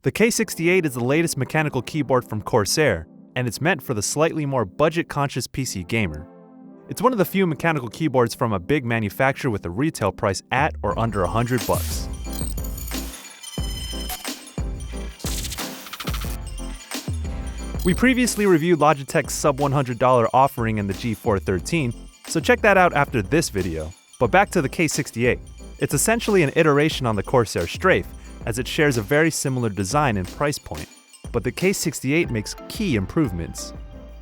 The K68 is the latest mechanical keyboard from Corsair, and it's meant for the slightly more budget-conscious PC gamer. It's one of the few mechanical keyboards from a big manufacturer with a retail price at or under $100. We previously reviewed Logitech's sub-$100 offering in the G413, so check that out after this video. But back to the K68. It's essentially an iteration on the Corsair Strafe, as it shares a very similar design and price point. But the K68 makes key improvements.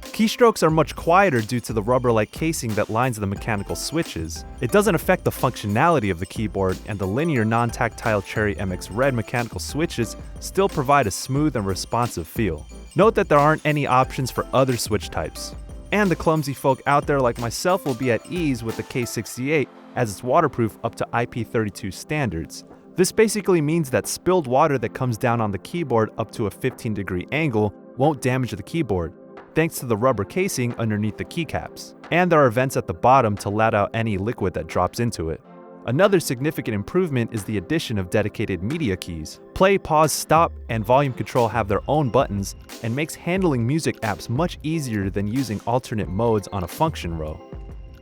Keystrokes are much quieter due to the rubber-like casing that lines the mechanical switches. It doesn't affect the functionality of the keyboard, and the linear non-tactile Cherry MX Red mechanical switches still provide a smooth and responsive feel. Note that there aren't any options for other switch types. And the clumsy folk out there like myself will be at ease with the K68 as it's waterproof up to IP32 standards. This basically means that spilled water that comes down on the keyboard up to a 15-degree angle won't damage the keyboard, thanks to the rubber casing underneath the keycaps. And there are vents at the bottom to let out any liquid that drops into it. Another significant improvement is the addition of dedicated media keys. Play, pause, stop, and volume control have their own buttons and makes handling music apps much easier than using alternate modes on a function row.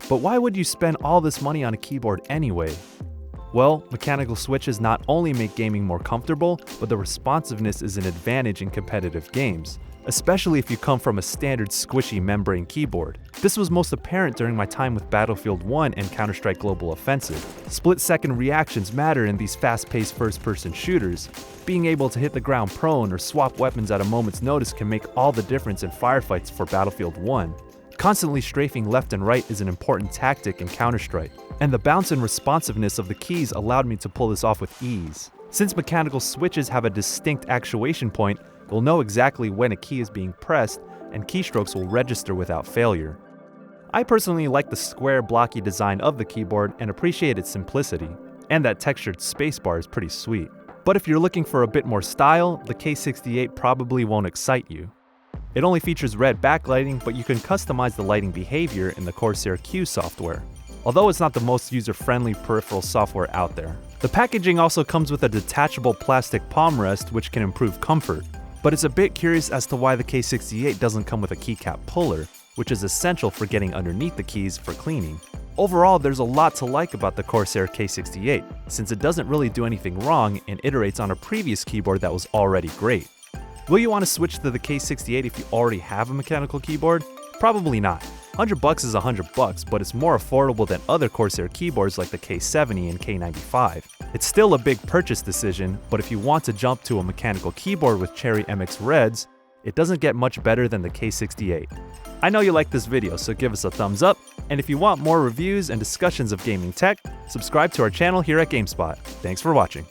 But why would you spend all this money on a keyboard anyway? Well, mechanical switches not only make gaming more comfortable, but the responsiveness is an advantage in competitive games, especially if you come from a standard squishy membrane keyboard. This was most apparent during my time with Battlefield 1 and Counter-Strike Global Offensive. Split-second reactions matter in these fast-paced first-person shooters. Being able to hit the ground prone or swap weapons at a moment's notice can make all the difference in firefights for Battlefield 1. Constantly strafing left and right is an important tactic in Counter-Strike, and the bounce and responsiveness of the keys allowed me to pull this off with ease. Since mechanical switches have a distinct actuation point, you'll know exactly when a key is being pressed, and keystrokes will register without failure. I personally like the square, blocky design of the keyboard and appreciate its simplicity, and that textured spacebar is pretty sweet. But if you're looking for a bit more style, the K68 probably won't excite you. It only features red backlighting, but you can customize the lighting behavior in the Corsair Q software, although it's not the most user-friendly peripheral software out there. The packaging also comes with a detachable plastic palm rest, which can improve comfort. But it's a bit curious as to why the K68 doesn't come with a keycap puller, which is essential for getting underneath the keys for cleaning. Overall, there's a lot to like about the Corsair K68, since it doesn't really do anything wrong and iterates on a previous keyboard that was already great. Will you want to switch to the K68 if you already have a mechanical keyboard? Probably not. $100 is $100, but it's more affordable than other Corsair keyboards like the K70 and K95. It's still a big purchase decision, but if you want to jump to a mechanical keyboard with Cherry MX Reds, it doesn't get much better than the K68. I know you liked this video, so give us a thumbs up, and if you want more reviews and discussions of gaming tech, subscribe to our channel here at GameSpot. Thanks for watching.